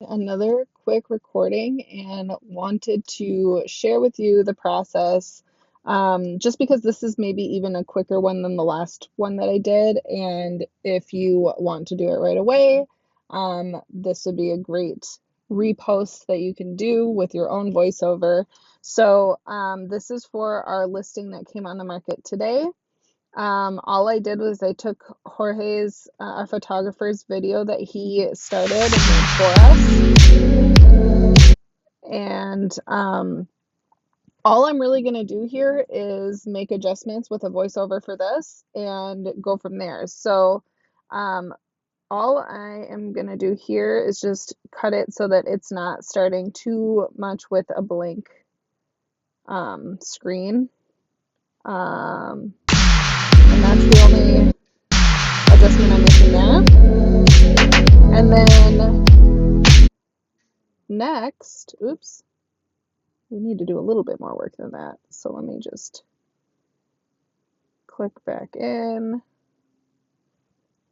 Another quick recording and wanted to share with you the process. Just because this is maybe even a quicker one than the last one that I did. And if you want to do it right away, this would be a great repost that you can do with your own voiceover. So, this is for our listing that came on the market today. All I did was I took Jorge's, our photographer's video that he started and made for us. And all I'm really going to do here is make adjustments with a voiceover for this and go from there. So, um, all I am going to do here is just cut it so that it's not starting too much with a blank screen. And that's the only adjustment I'm making there. And then next, oops, we need to do a little bit more work than that. So let me just click back in.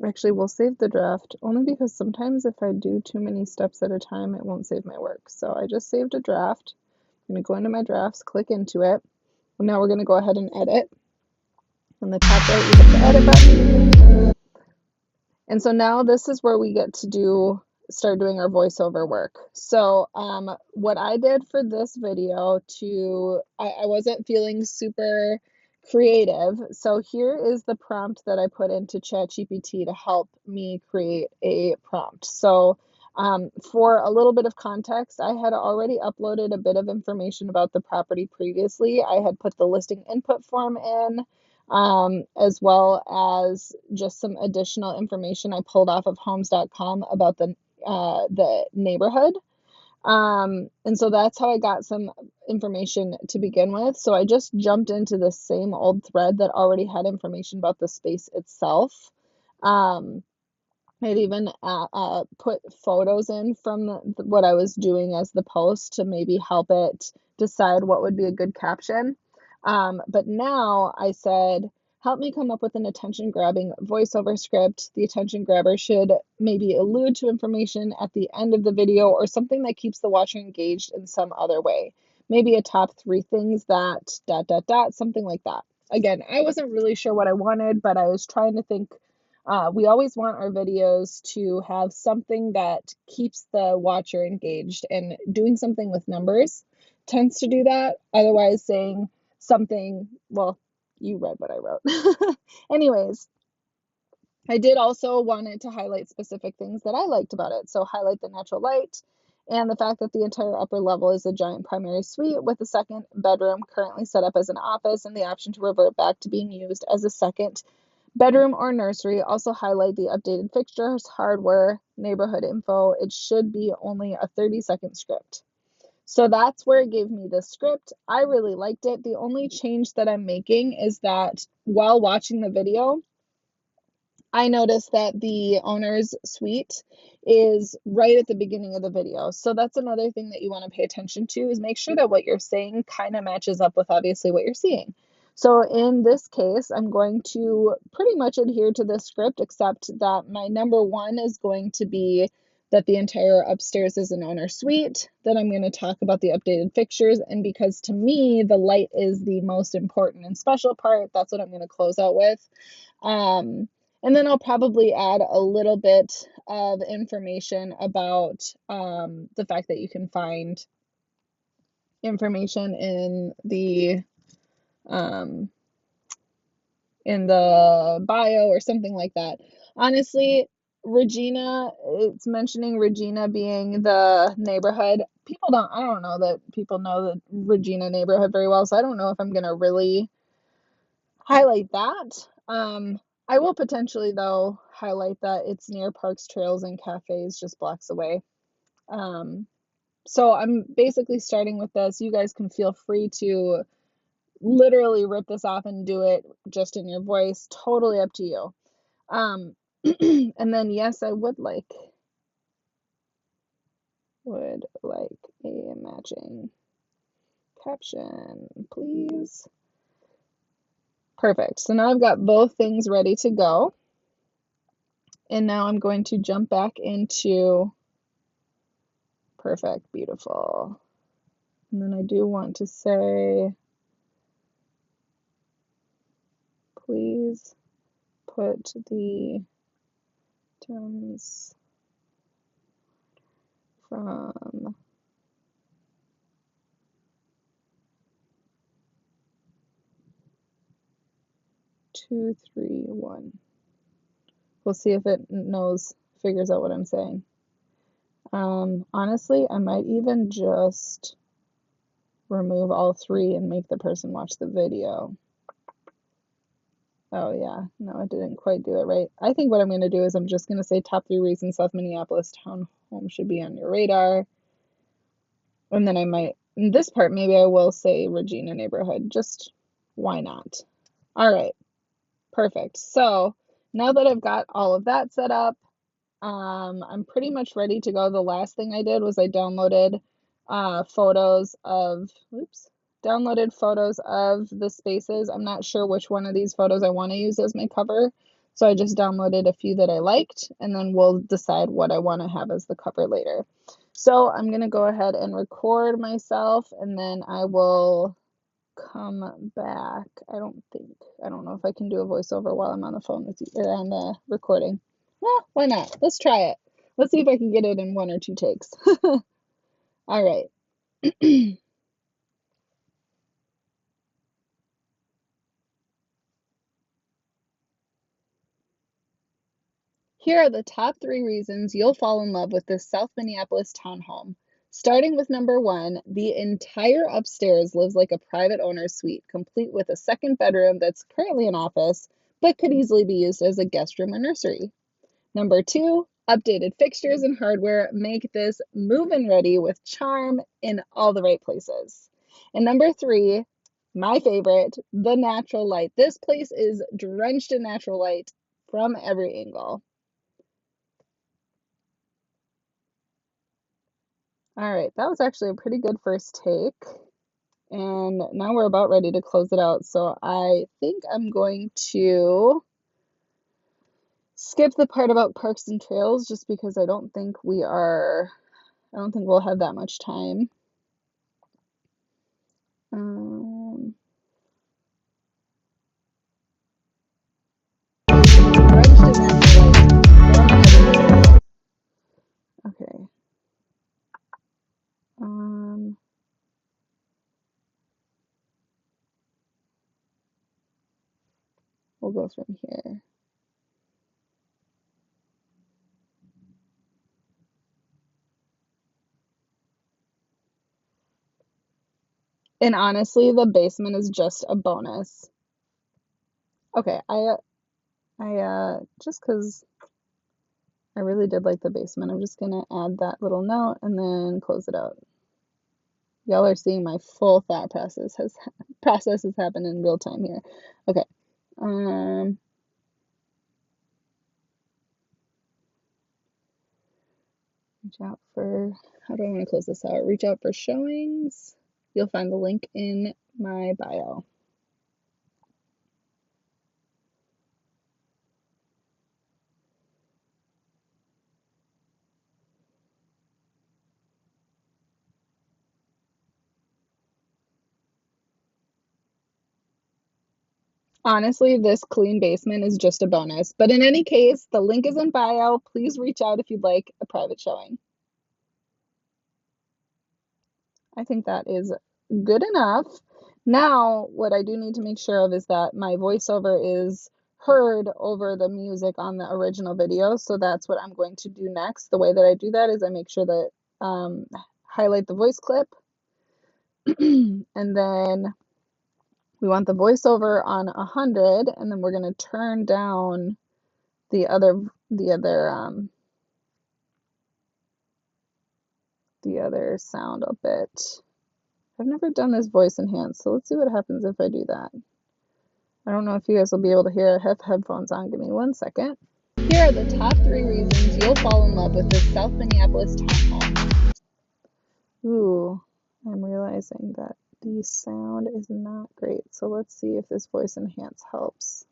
Actually, we'll save the draft only because sometimes if I do too many steps at a time, it won't save my work. So I just saved a draft. I'm going to go into my drafts, click into it. And now we're going to go ahead and edit. On the top right, you hit the edit button. And so now this is where we get to start doing our voiceover work. So what I did for this video I wasn't feeling super creative. So here is the prompt that I put into ChatGPT to help me create a prompt. So for a little bit of context, I had already uploaded a bit of information about the property previously. I had put the listing input form in, as well as just some additional information I pulled off of homes.com about the neighborhood. And so that's how I got some information to begin with. So I just jumped into the same old thread that already had information about the space itself. Um, I'd even put photos in from what I was doing as the post to maybe help it decide what would be a good caption. But now I said, help me come up with an attention grabbing voiceover script. The attention grabber should maybe allude to information at the end of the video or something that keeps the watcher engaged in some other way. Maybe a top 3 things that dot dot dot, something like that. Again, I wasn't really sure what I wanted, but I was trying to think. We always want our videos to have something that keeps the watcher engaged, and doing something with numbers tends to do that. Otherwise, saying something, well, you read what I wrote. Anyways, I did also wanted to highlight specific things that I liked about it. So, highlight the natural light and the fact that the entire upper level is a giant primary suite with a second bedroom currently set up as an office and the option to revert back to being used as a second bedroom or nursery. Also highlight the updated fixtures, hardware, neighborhood info. It should be only a 30-second script. So that's where it gave me this script. I really liked it. The only change that I'm making is that while watching the video, I noticed that the owner's suite is right at the beginning of the video. So that's another thing that you want to pay attention to, is make sure that what you're saying kind of matches up with obviously what you're seeing. So in this case, I'm going to pretty much adhere to this script, except that my number 1 is going to be that the entire upstairs is an owner suite. Then I'm going to talk about the updated fixtures. And because to me, the light is the most important and special part, that's what I'm going to close out with. And then I'll probably add a little bit of information about the fact that you can find information um, in the bio or something like that. Honestly, Regina, it's mentioning Regina being the neighborhood. I don't know that people know the Regina neighborhood very well, so I don't know if I'm gonna really highlight that. I will potentially, though, highlight that it's near parks, trails, and cafes just blocks away. So I'm basically starting with this. You guys can feel free to literally rip this off and do it just in your voice. Totally up to you. And then, yes, I would like a matching caption, please. Perfect. So now I've got both things ready to go. And now I'm going to jump back into Perfect, beautiful. And then I do want to say, please put the Thames from 231. We'll see if it figures out what I'm saying. Honestly, I might even just remove all three and make the person watch the video. Oh yeah, no, I didn't quite do it right. I think what I'm going to do is I'm just going to say top 3 reasons South Minneapolis town home should be on your radar. And then I might, in this part, maybe I will say Regina neighborhood. Just why not? All right, perfect. So now that I've got all of that set up, I'm pretty much ready to go. The last thing I did was I downloaded photos of the spaces. I'm not sure which one of these photos I want to use as my cover, so I just downloaded a few that I liked, and then we'll decide what I want to have as the cover later. So I'm going to go ahead and record myself, and then I will come back. I don't know if I can do a voiceover while I'm on the phone with you, or on the recording. Well, why not? Let's try it. Let's see if I can get it in 1 or 2 takes. All right. Here are the top 3 reasons you'll fall in love with this South Minneapolis townhome. Starting with number 1, the entire upstairs lives like a private owner's suite, complete with a second bedroom that's currently an office, but could easily be used as a guest room or nursery. Number 2, updated fixtures and hardware make this move-in ready with charm in all the right places. And number 3, my favorite, the natural light. This place is drenched in natural light from every angle. All right, that was actually a pretty good first take. And now we're about ready to close it out. So I think I'm going to skip the part about parks and trails just because I don't think we'll have that much time. Okay. We'll go from here. And honestly, the basement is just a bonus. Okay, I just because I really did like the basement, I'm just gonna add that little note and then close it out. Y'all are seeing my full thought process has happened in real time here. Okay. Reach out for, how do I want to close this out? Reach out for showings. You'll find the link in my bio. Honestly, this clean basement is just a bonus. But in any case, the link is in bio. Please reach out if you'd like a private showing. I think that is good enough. Now, what I do need to make sure of is that my voiceover is heard over the music on the original video. So that's what I'm going to do next. The way that I do that is I make sure that highlight the voice clip, and then we want the voiceover on 100, and then we're going to turn down the other sound a bit. I've never done this voice enhanced, so let's see what happens if I do that. I don't know if you guys will be able to hear. I have headphones on. Give me 1 second. Here are the top 3 reasons you'll fall in love with this South Minneapolis townhome. Ooh, I'm realizing that the sound is not great, so let's see if this voice enhance helps.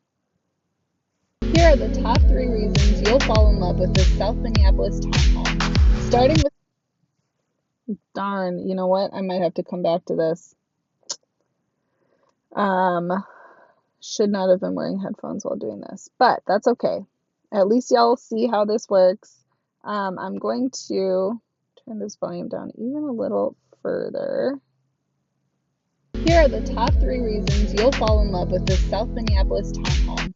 Here are the top 3 reasons you'll fall in love with this South Minneapolis townhome. Starting with Darn, you know what? I might have to come back to this. Should not have been wearing headphones while doing this, but that's okay. At least y'all see how this works. I'm going to turn this volume down even a little further. Here are the top 3 reasons you'll fall in love with this South Minneapolis townhome.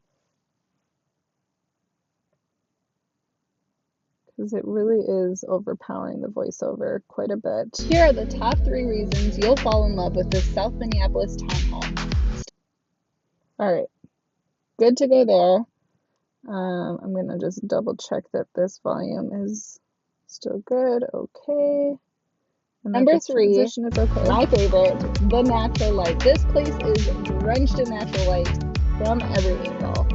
Because it really is overpowering the voiceover quite a bit. Here are the top 3 reasons you'll fall in love with this South Minneapolis townhome. All right, good to go there. I'm going to just double check that this volume is still good. Okay. And number 3, is okay. My favorite, the natural light. This place is drenched in natural light from every angle.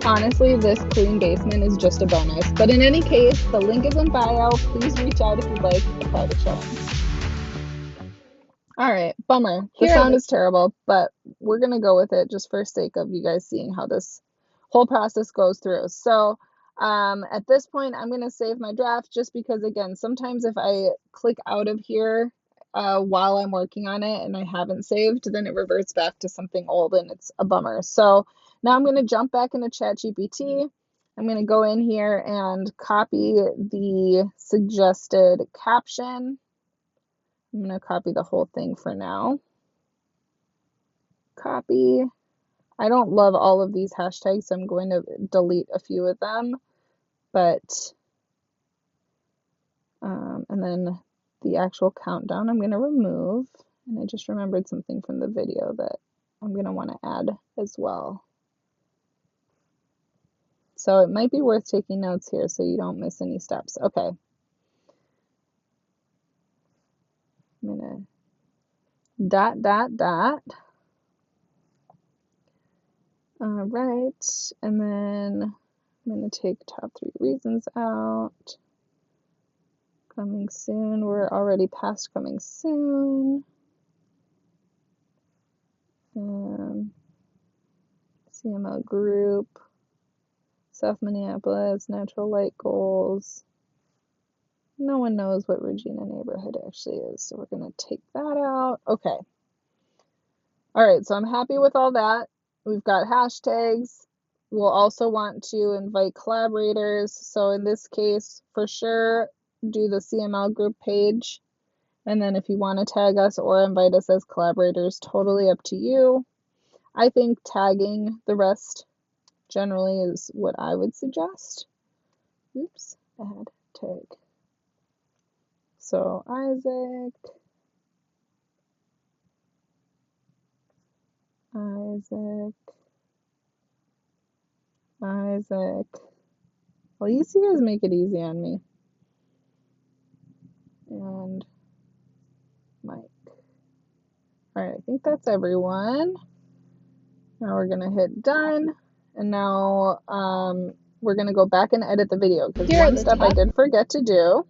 Honestly, this clean basement is just a bonus. But in any case, the link is in bio. Please reach out if you'd like a private showing. All right, bummer. The sound is terrible, but we're going to go with it just for sake of you guys seeing how this whole process goes through. So at this point, I'm going to save my draft just because, again, sometimes if I click out of here while I'm working on it and I haven't saved, then it reverts back to something old and it's a bummer. So now I'm going to jump back into ChatGPT. I'm going to go in here and copy the suggested caption. I'm going to copy the whole thing for now. Copy. I don't love all of these hashtags, so I'm going to delete a few of them. But, and then the actual countdown I'm going to remove. And I just remembered something from the video that I'm going to want to add as well. So it might be worth taking notes here so you don't miss any steps. Okay. I'm going to ... All right, and then I'm going to take top 3 reasons out. Coming soon. We're already past coming soon. CML group, South Minneapolis, natural light goals. No one knows what Regina neighborhood actually is, so we're going to take that out. Okay. All right, so I'm happy with all that. We've got hashtags. We'll also want to invite collaborators. So in this case, for sure, do the CML group page. And then if you want to tag us or invite us as collaborators, totally up to you. I think tagging the rest generally is what I would suggest. Oops, add tag. So Isaac. Well, you guys make it easy on me. And Mike. All right, I think that's everyone. Now we're gonna hit done. And now we're gonna go back and edit the video because one step I did forget to do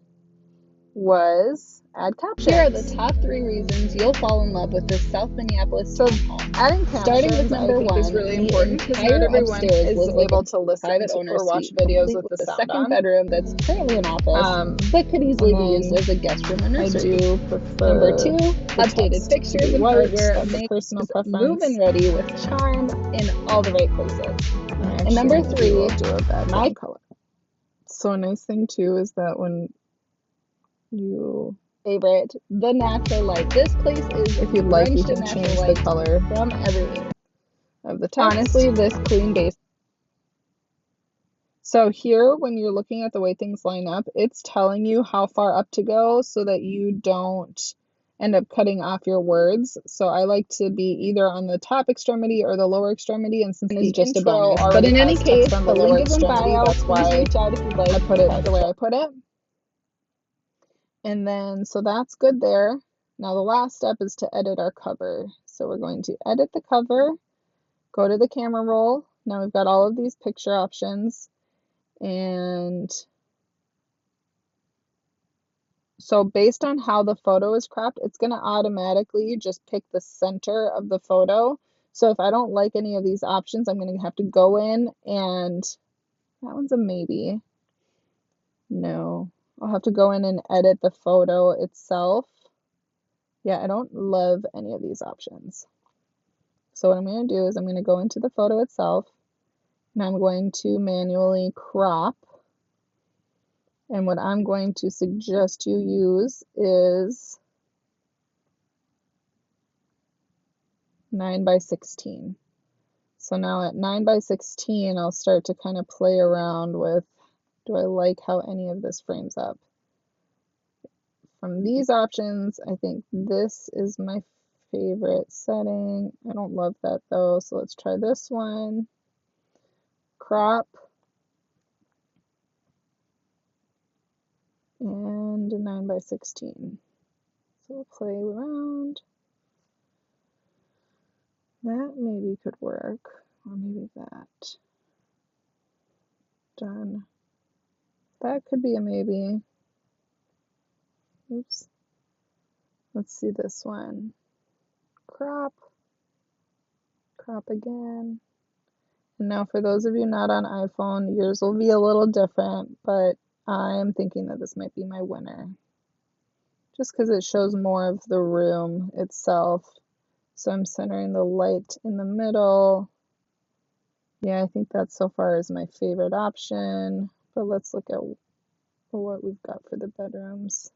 was add captions. Here are the top 3 reasons you'll fall in love with this South Minneapolis townhome. Adding captions, starting with number 1, is really important because not everyone is able to listen to or watch videos with the sound on. Bedroom that's currently an office, but could easily be used as a guest room or nursery. I do prefer number 2, updated fixtures and hardware makes move-in ready with charm in all the right places. And number 3, my color. So a nice thing too is that when you favorite, the natural light. This place is, if you'd like, you can change the color from everything of the text. Honestly, this clean base. So here, when you're looking at the way things line up, it's telling you how far up to go so that you don't end up cutting off your words. So I like to be either on the top extremity or the lower extremity, and since it's just a bonus. But in any case, the link is in bio. That's why reach out if you'd like. I put it the way I put it. And then, so that's good there. Now the last step is to edit our cover. So we're going to edit the cover, go to the camera roll. Now we've got all of these picture options. And so based on how the photo is cropped, it's going to automatically just pick the center of the photo. So if I don't like any of these options, I'm going to have to go in and, that one's a maybe. No. I'll have to go in and edit the photo itself. Yeah, I don't love any of these options. So what I'm going to do is I'm going to go into the photo itself and I'm going to manually crop. And what I'm going to suggest you use is 9 by 16. So now at 9 by 16, I'll start to kind of play around with, do I like how any of this frames up? From these options, I think this is my favorite setting. I don't love that though, so let's try this one. Crop. And 9 by 16. So we'll play around. That maybe could work, or maybe that. Done. That could be a maybe. Oops. Let's see this one. Crop. Crop again. And now for those of you not on iPhone, yours will be a little different, but I'm thinking that this might be my winner. Just because it shows more of the room itself. So I'm centering the light in the middle. Yeah, I think that so far is my favorite option, but let's look at what we've got for the bedrooms.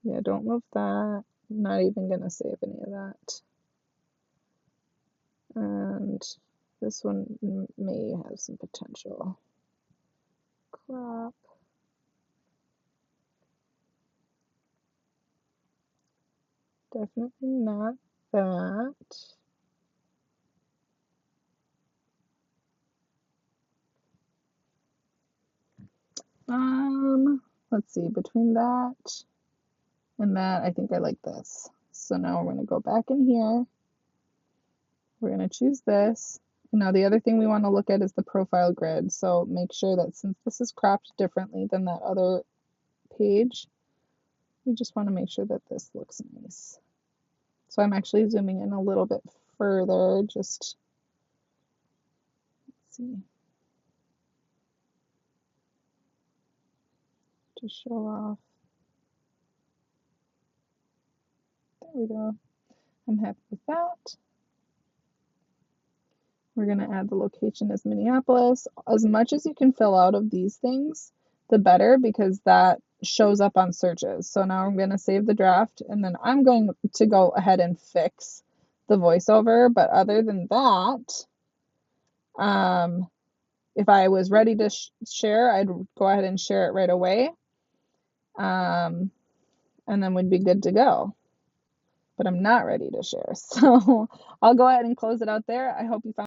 Yeah, don't love that. I'm not even gonna save any of that. And this one may have some potential. Crop. Definitely not that. Let's see, between that and that, I think I like this. So now we're gonna go back in here. We're gonna choose this. Now the other thing we want to look at is the profile grid. So make sure that since this is cropped differently than that other page, we just want to make sure that this looks nice. So I'm actually zooming in a little bit further, just let's see, to show off. There we go. I'm happy with that. We're going to add the location as Minneapolis. As much as you can fill out of these things, the better, because that shows up on searches. So now I'm going to save the draft, and then I'm going to go ahead and fix the voiceover. But other than that, if I was ready to share, I'd go ahead and share it right away. And then we'd be good to go. But I'm not ready to share. So I'll go ahead and close it out there. I hope you found